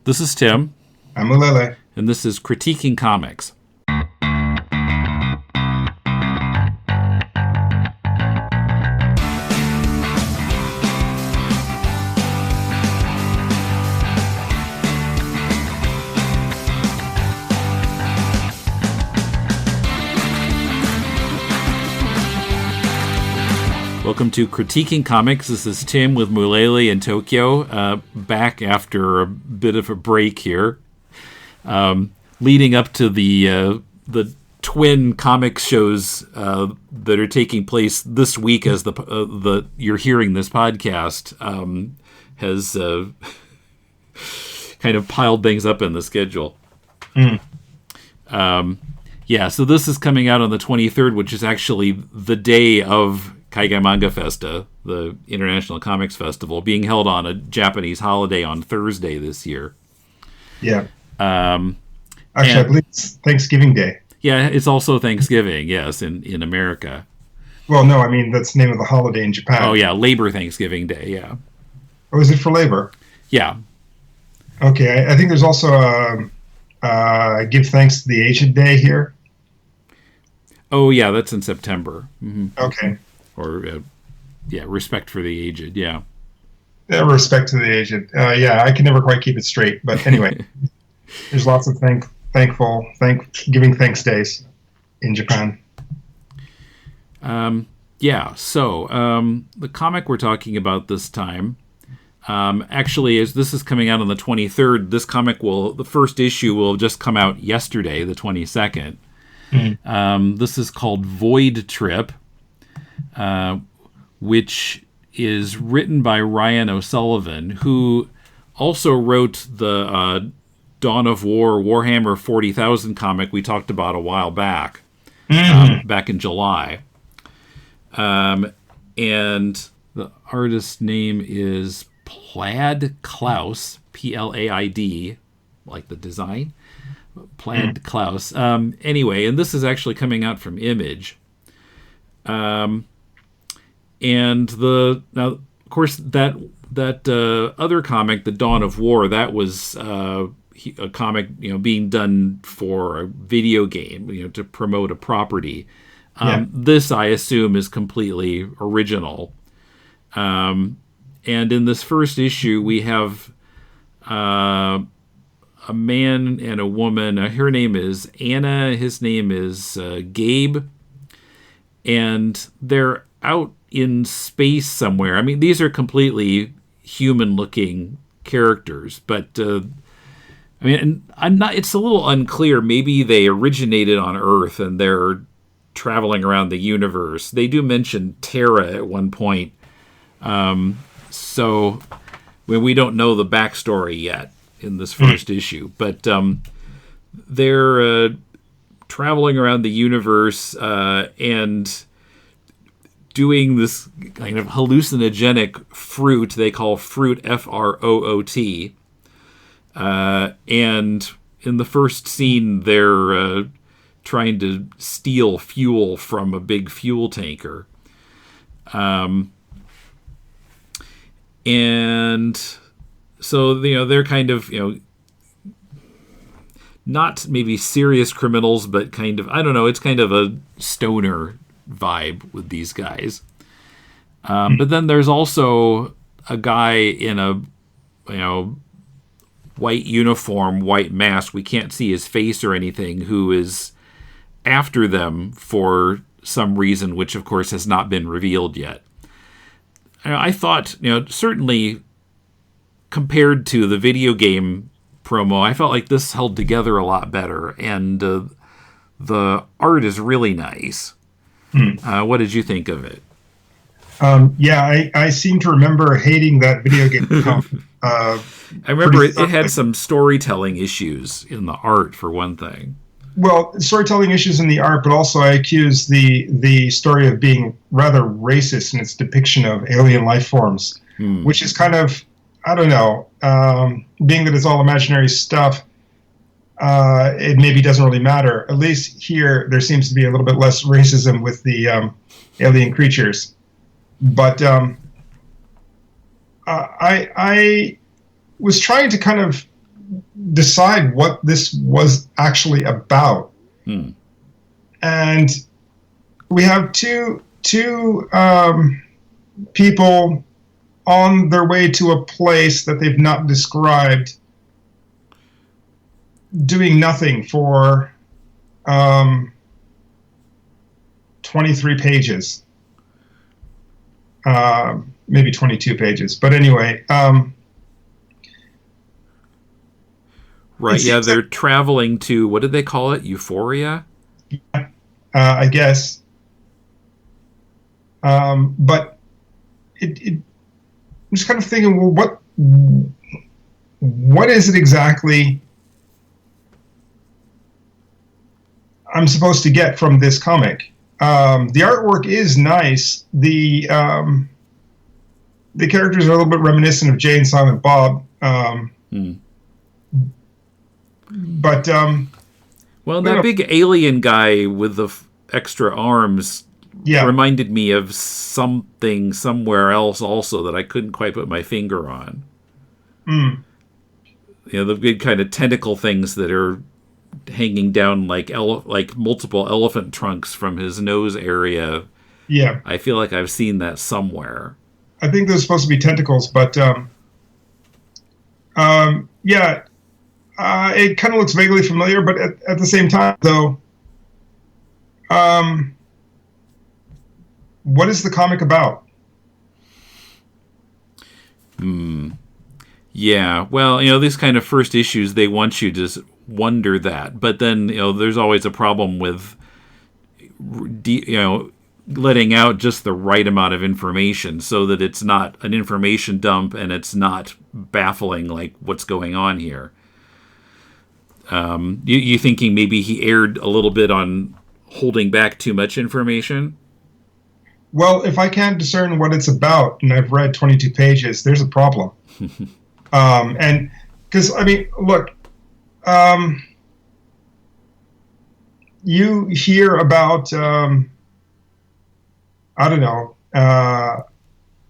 This is Tim. I'm Mulele. And this is Critiquing Comics. Welcome to Critiquing Comics. This is Tim with Mulele in Tokyo, back after a bit of a break here, leading up to the twin comic shows that are taking place this week as the you're hearing this podcast has kind of piled things up in the schedule. So this is coming out on the 23rd, which is actually the day of Kaigai Manga Festa, the International Comics Festival, being held on a Japanese holiday on Thursday this year. Yeah. Actually, I believe it's Thanksgiving Day. Yeah, it's also Thanksgiving, yes, in America. Well, no, I mean, that's the name of the holiday in Japan. Oh, yeah, Labor Thanksgiving Day, yeah. Oh, is it for labor? Yeah. Okay, I think there's also a Give Thanks to the Aged Day here. Oh, yeah, that's in September. Mm-hmm. Okay. Or, respect for the aged, yeah. Respect to the aged. I can never quite keep it straight. But anyway, there's lots of giving thanks days in Japan. So the comic we're talking about this time, actually, as this is coming out on the 23rd, the first issue will have just come out yesterday, the 22nd. This is called Void Trip. Which is written by Ryan O'Sullivan, who also wrote the Dawn of War Warhammer 40,000 comic we talked about a while back, back in July. And the artist's name is Plaid Klaus, Plaid, like the design, Plaid Klaus. Anyway, and this is actually coming out from Image. And now, of course, that other comic, The Dawn of War, that was a comic, being done for a video game, to promote a property. This, I assume, is completely original. And in this first issue, we have a man and a woman. Her name is Anna. His name is Gabe. And they're out in space somewhere. I mean, these are completely human-looking characters, but it's a little unclear. Maybe they originated on Earth and they're traveling around the universe. They do mention Terra at one point, so we don't know the backstory yet in this first issue, but they're traveling around the universe and doing this kind of hallucinogenic fruit they call fruit, F-R-O-O-T. And in the first scene, they're trying to steal fuel from a big fuel tanker. And so, they're kind of, not maybe serious criminals, but kind of, I don't know, it's kind of a stoner vibe with these guys. But then there's also a guy in a white uniform, white mask, we can't see his face or anything, who is after them for some reason, which of course has not been revealed yet. I thought, certainly compared to the video game promo, I felt like this held together a lot better, and the art is really nice. What did you think of it? I seem to remember hating that video game. I remember it had some storytelling issues in the art, for one thing. Well, storytelling issues in the art, but also I accuse the story of being rather racist in its depiction of alien life forms, which is kind of, I don't know, being that it's all imaginary stuff, it maybe doesn't really matter. At least here, there seems to be a little bit less racism with the alien creatures. But I was trying to kind of decide what this was actually about. And we have two people on their way to a place that they've not described, doing nothing for 23 pages, maybe 22 pages. But anyway, right? Yeah, they're traveling to, what did they call it? Euphoria? I guess. But I'm just kind of thinking, well, what is it exactly I'm supposed to get from this comic? The artwork is nice. The characters are a little bit reminiscent of Jay and Silent Bob. But well, that big alien guy with the extra arms reminded me of something somewhere else also that I couldn't quite put my finger on. You know, the big kind of tentacle things that are hanging down like multiple elephant trunks from his nose area. Yeah. I feel like I've seen that somewhere. I think they're supposed to be tentacles, but yeah. It kind of looks vaguely familiar, but at the same time, though, what is the comic about? Yeah, well, you know, these kind of first issues, they want you to wonder that. But then, you know, there's always a problem with, you know, letting out just the right amount of information so that it's not an information dump and it's not baffling like what's going on here. You thinking maybe he erred a little bit on holding back too much information? Well, if I can't discern what it's about, and I've read 22 pages, there's a problem. And because, I mean, look, you hear about, I don't know,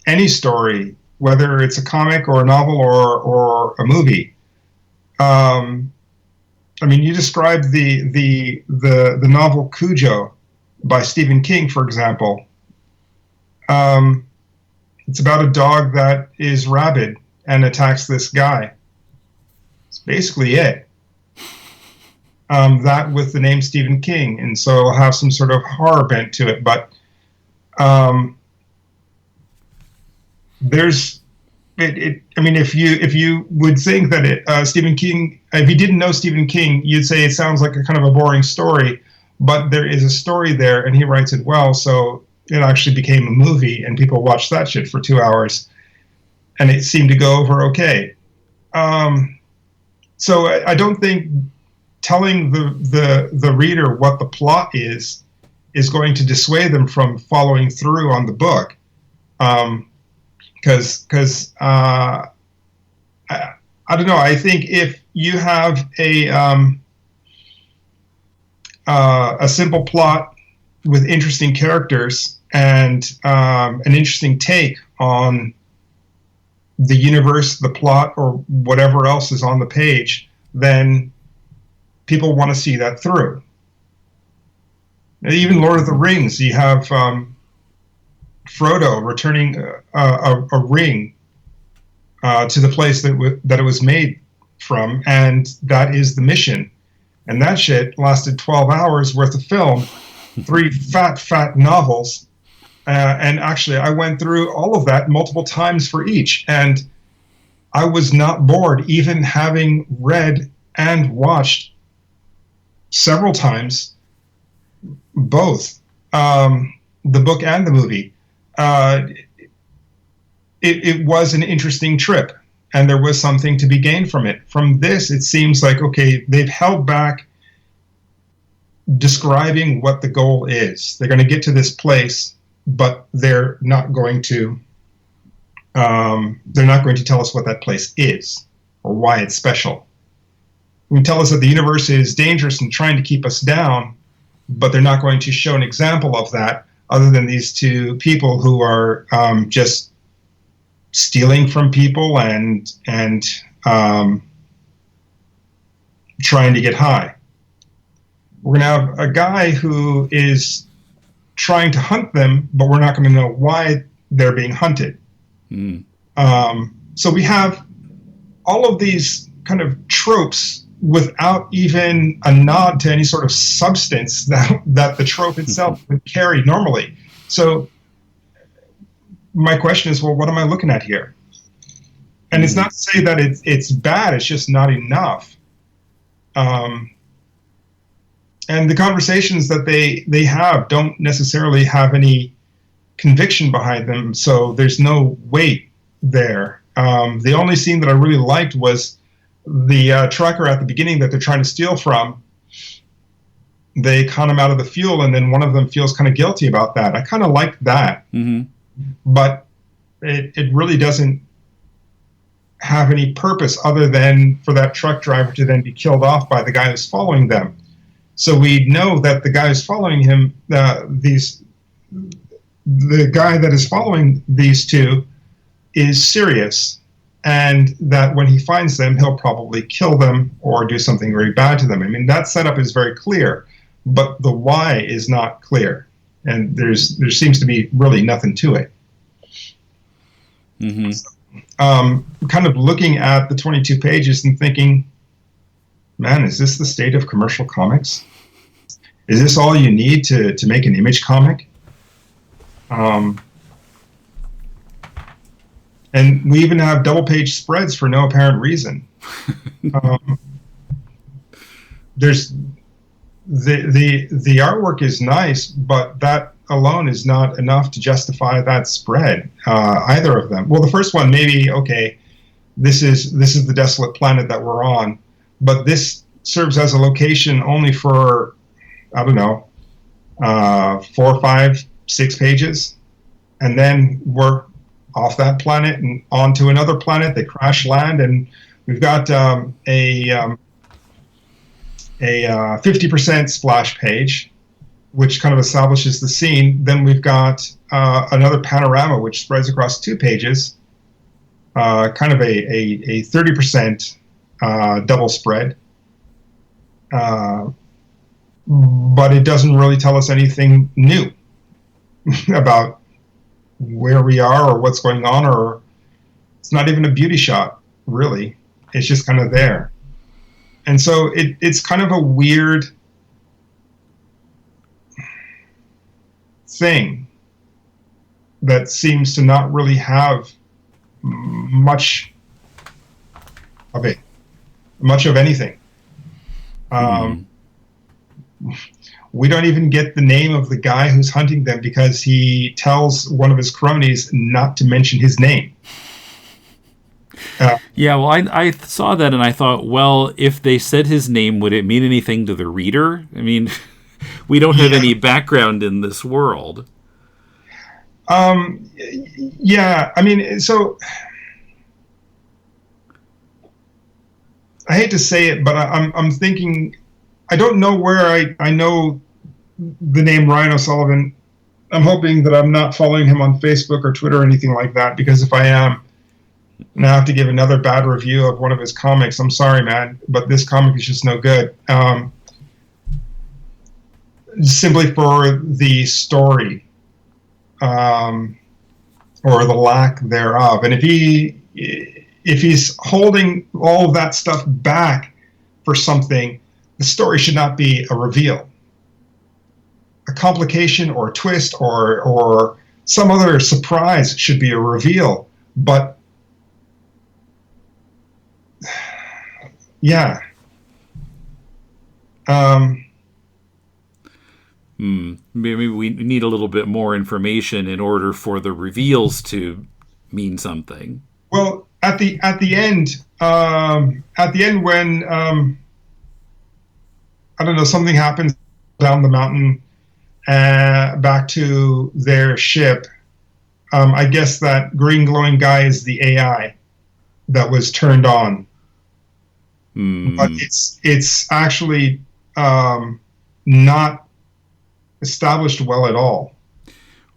any story, whether it's a comic or a novel or a movie. I mean, you described the novel Cujo by Stephen King, for example. It's about a dog that is rabid and attacks this guy. It's basically it. That with the name Stephen King, and so it'll have some sort of horror bent to it. But there's I mean, if you would think that Stephen King, if you didn't know Stephen King, you'd say it sounds like a kind of a boring story, but there is a story there, and he writes it well, so it actually became a movie, and people watched that shit for 2 hours, and it seemed to go over okay. So I don't think telling the reader what the plot is going to dissuade them from following through on the book. Because I don't know. I think if you have a simple plot with interesting characters and an interesting take on the universe, the plot, or whatever else is on the page, then people want to see that through. Even Lord of the Rings, you have Frodo returning a ring to the place that it was made from, and that is the mission. And that shit lasted 12 hours worth of film, 3 fat novels, and actually I went through all of that multiple times for each, and I was not bored, even having read and watched several times both the book and the movie. It was an interesting trip, and there was something to be gained from it. From this, it seems like, okay, they've held back describing what the goal is. They're going to get to this place, but they're not going to tell us what that place is or why it's special. They can tell us that the universe is dangerous and trying to keep us down, but they're not going to show an example of that other than these two people who are just stealing from people and trying to get high. We're going to have a guy who is trying to hunt them, but we're not going to know why they're being hunted. So we have all of these kind of tropes without even a nod to any sort of substance that the trope itself would carry normally. So my question is, well, what am I looking at here? And it's not to say that it's bad, it's just not enough. And the conversations that they have don't necessarily have any conviction behind them, so there's no weight there. The only scene that I really liked was the trucker at the beginning that they're trying to steal from. They con him out of the fuel, and then one of them feels kind of guilty about that. I kind of liked that, but it really doesn't have any purpose other than for that truck driver to then be killed off by the guy who's following them. So we know that the guy who's following him, the guy that is following these two, is serious, and that when he finds them, he'll probably kill them or do something very bad to them. I mean, that setup is very clear, but the why is not clear, and there seems to be really nothing to it. Kind of looking at the 22 pages and thinking, man, is this the state of commercial comics? Is this all you need to make an Image comic? And we even have double-page spreads for no apparent reason. There's the artwork is nice, but that alone is not enough to justify that spread. Either of them. Well, the first one, maybe, okay, this is the desolate planet that we're on, but this serves as a location only for, I don't know, 4, 5, 6 pages, and then we're off that planet and onto another planet. They crash land, and we've got a 50% splash page, which kind of establishes the scene. Then we've got another panorama, which spreads across 2 pages, kind of a 30% double spread. But it doesn't really tell us anything new about where we are or what's going on, or it's not even a beauty shot, really. It's just kind of there. And so it's kind of a weird thing that seems to not really have much of it, much of anything. We don't even get the name of the guy who's hunting them because he tells one of his cronies not to mention his name. Yeah, well, I saw that and I thought, well, if they said his name, would it mean anything to the reader? I mean, we don't have any background in this world. Yeah, I mean, so I hate to say it, but I'm thinking, I don't know where I know the name Ryan O'Sullivan. I'm hoping that I'm not following him on Facebook or Twitter or anything like that, because if I am, and I have to give another bad review of one of his comics, I'm sorry, man, but this comic is just no good. Simply for the story, or the lack thereof. And if he's holding all of that stuff back for something, the story should not be a reveal. A complication or a twist or some other surprise should be a reveal. But yeah. Maybe we need a little bit more information in order for the reveals to mean something. Well, at the end when I don't know, something happens down the mountain back to their ship. I guess that green glowing guy is the AI that was turned on. But it's actually not established well at all.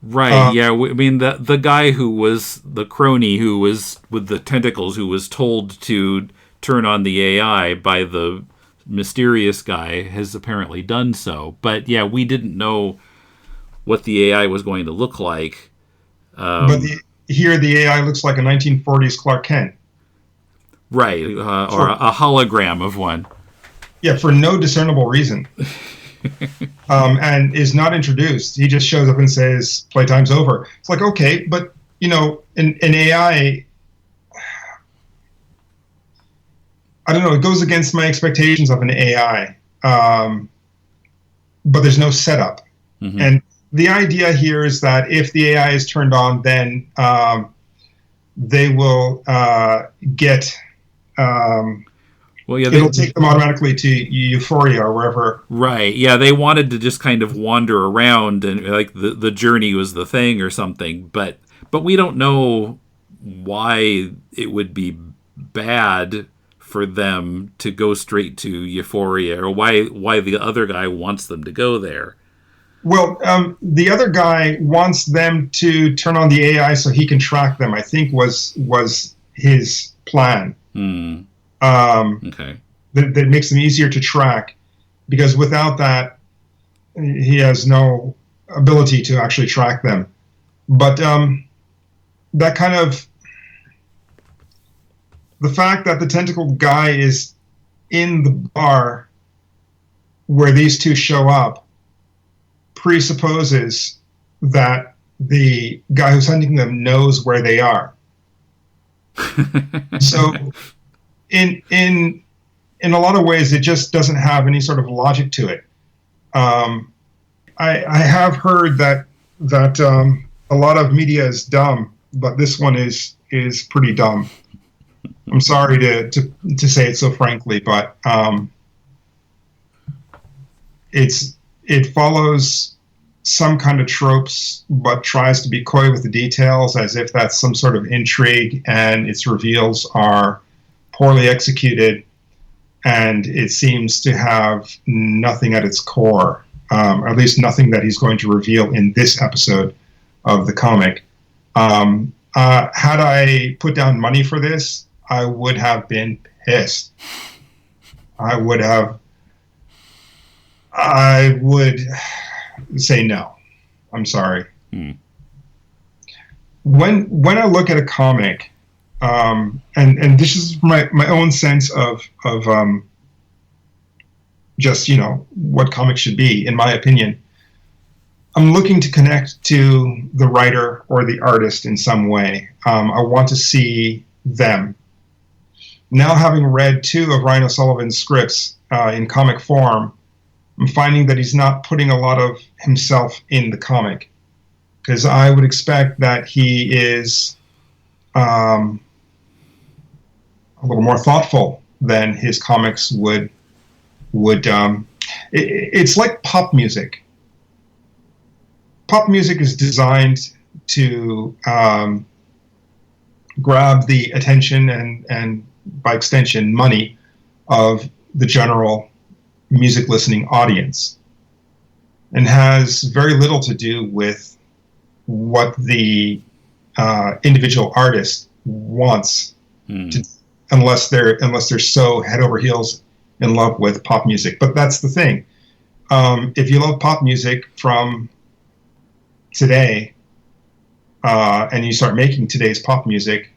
Right, yeah. I mean, the guy who was the crony who was with the tentacles, who was told to turn on the AI by the mysterious guy has apparently done so. But yeah, we didn't know what the AI was going to look like. But here the AI looks like a 1940s Clark Kent. Right, or a hologram of one. Yeah, for no discernible reason. And is not introduced. He just shows up and says, playtime's over. It's like, okay, but, an AI, I don't know, it goes against my expectations of an AI. But there's no setup. Mm-hmm. And the idea here is that if the AI is turned on, then they will get... it'll take them automatically to Euphoria or wherever. Right. Yeah, they wanted to just kind of wander around and like the journey was the thing or something. But we don't know why it would be bad for them to go straight to Euphoria, or why the other guy wants them to go there. Well, the other guy wants them to turn on the AI so he can track them, I think was his plan. Okay. That makes them easier to track, because without that, he has no ability to actually track them. But that kind of... The fact that the tentacle guy is in the bar where these two show up presupposes that the guy who's hunting them knows where they are. So in a lot of ways, it just doesn't have any sort of logic to it. I have heard that a lot of media is dumb, but this one is pretty dumb. I'm sorry to say it so frankly, but it follows some kind of tropes, but tries to be coy with the details as if that's some sort of intrigue, and its reveals are poorly executed, and it seems to have nothing at its core, or at least nothing that he's going to reveal in this episode of the comic. Had I put down money for this, I would have been pissed. I would say no. I'm sorry. When I look at a comic, and this is my own sense of just what comics should be, in my opinion, I'm looking to connect to the writer or the artist in some way. I want to see them. Now, having read 2 of Ryan O'Sullivan's scripts in comic form, I'm finding that he's not putting a lot of himself in the comic, because I would expect that he is a little more thoughtful than his comics would. It's like pop music. Pop music is designed to grab the attention and by extension money of the general music listening audience, and has very little to do with what the individual artist wants to, unless they're so head over heels in love with pop music. But that's the thing. If you love pop music from today, and you start making today's pop music,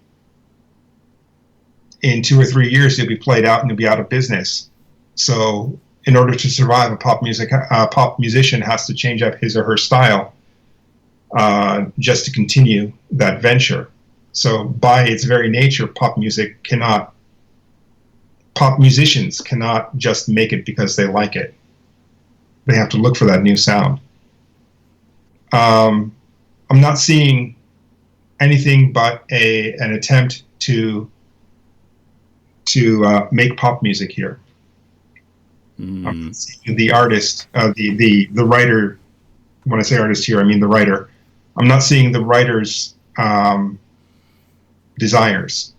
in 2 or 3 years you'll be played out and you'll be out of business. So in order to survive, a pop musician has to change up his or her style just to continue that venture. So by its very nature, pop musicians cannot just make it because they like it. They have to look for that new sound. I'm not seeing anything but an attempt to make pop music here. The artist, the writer. When I say artist here, I mean the writer. I'm not seeing the writer's desires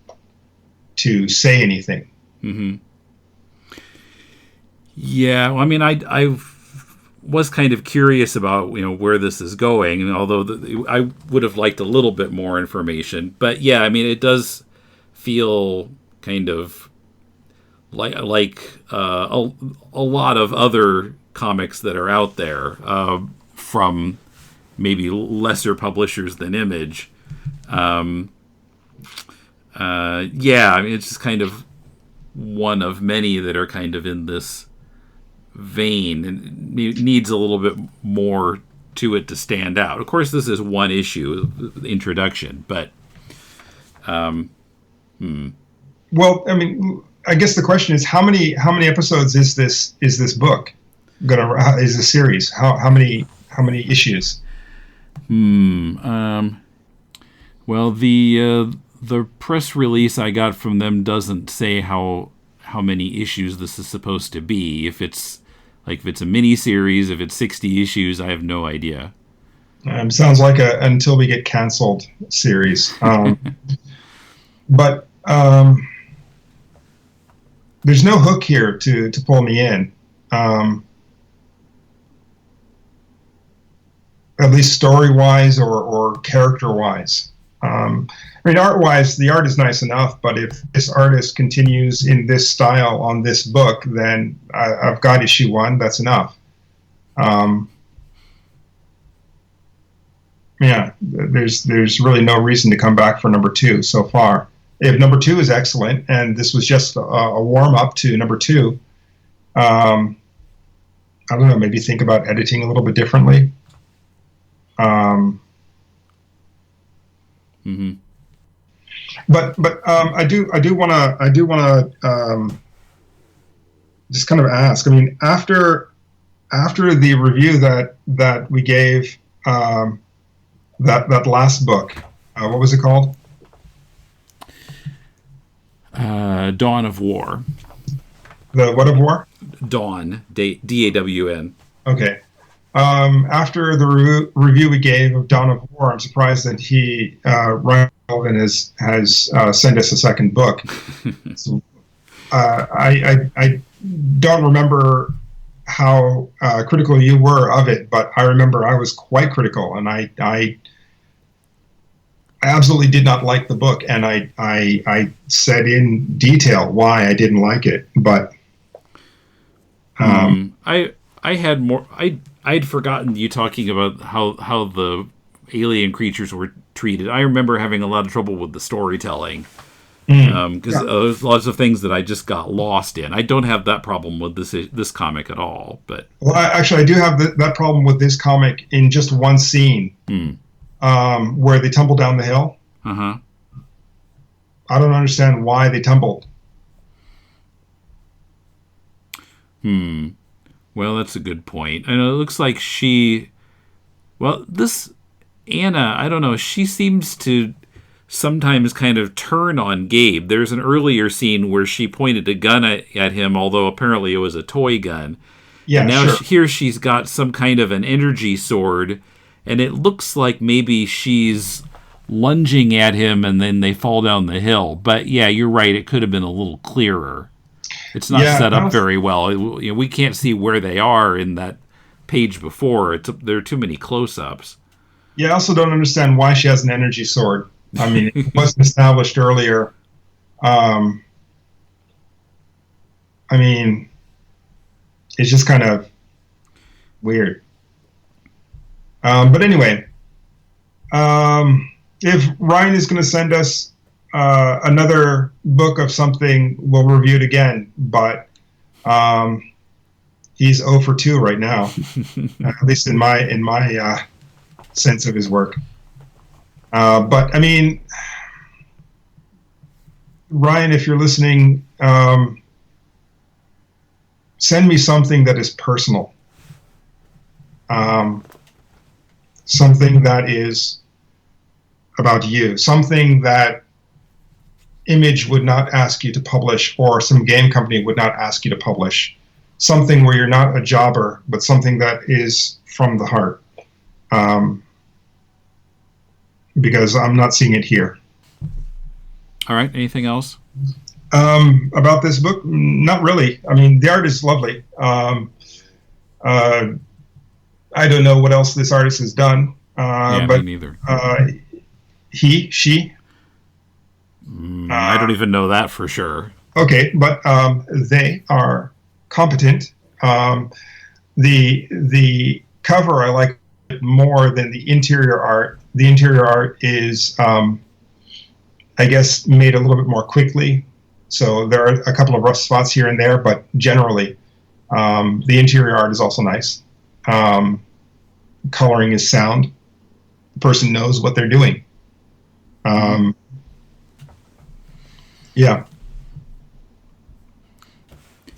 to say anything. Mm-hmm. Yeah, well, I mean, I was kind of curious about where this is going, and although I would have liked a little bit more information, but yeah, I mean, it does feel kind of a lot of other comics that are out there from maybe lesser publishers than Image. Yeah, I mean, it's just kind of one of many that are kind of in this vein and needs a little bit more to it to stand out. Of course, this is one issue, introduction, but well, I mean, I guess the question is how many episodes is this book is the series? How many issues? Well, the press release I got from them doesn't say how many issues this is supposed to be. If it's a mini series, if it's 60 issues, I have no idea. Sounds like a until we get canceled series. But there's no hook here to pull me in. At least story-wise or character-wise. I mean, art-wise, the art is nice enough, but if this artist continues in this style on this book, then I've got issue 1. That's enough. Yeah, there's really no reason to come back for number 2 so far. If number 2 is excellent, and this was just a warm-up to number 2, I don't know, maybe think about editing a little bit differently. But I do want to just kind of ask. I mean, after the review that we gave that last book, what was it called? Dawn of War. The what of war? Dawn, D-A-W-N. Okay. After the review we gave of Dawn of War, I'm surprised that Ryan Melvin has sent us a second book. So, I don't remember how critical you were of it, but I remember I was quite critical, and I absolutely did not like the book, and I said in detail why I didn't like it. But I'd forgotten you talking about how the alien creatures were treated. I remember having a lot of trouble with the storytelling because there's lots of things that I just got lost in. I don't have that problem with this comic at all. But I do have that problem with this comic in just one scene where they tumble down the hill. I don't understand why they tumbled. Well, that's a good point. And it looks like this Anna, I don't know, she seems to sometimes kind of turn on Gabe. There's an earlier scene where she pointed a gun at him, although apparently it was a toy gun. Yeah, and now here she's got some kind of an energy sword, and it looks like maybe she's lunging at him and then they fall down the hill. But yeah, you're right, it could have been a little clearer. It's not set up very well. We can't see where they are in that page before. There are too many close-ups. Yeah, I also don't understand why she has an energy sword. I mean, it wasn't established earlier. I mean, it's just kind of weird. But anyway, if Ryan is going to send us another book of something, we'll review it again. But he's 0 for 2 right now, at least in my sense of his work. But I mean, Ryan, if you're listening, send me something that is personal, something that is about you, something that Image would not ask you to publish, or some game company would not ask you to publish, something where you're not a jobber, but something that is from the heart. Because I'm not seeing it here. All right. Anything else? About this book? Not really. I mean, the art is lovely. I don't know what else this artist has done. But me neither. She? I don't even know that for sure. Okay, but they are competent. The cover I like more than the interior art. The interior art is, I guess, made a little bit more quickly. So there are a couple of rough spots here and there, but generally, the interior art is also nice. Coloring is sound. The person knows what they're doing. Yeah.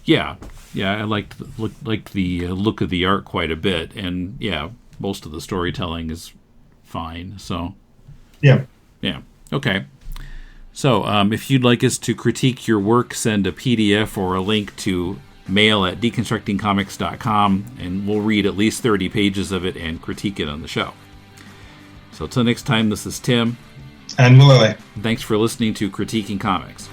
Yeah, I liked the look of the art quite a bit, and yeah, most of the storytelling is fine. So Yeah. Okay. So if you'd like us to critique your work, send a PDF or a link to mail@deconstructingcomics.com, and we'll read at least 30 pages of it and critique it on the show. So until next time, this is Tim. And Mulele. Thanks for listening to Critiquing Comics.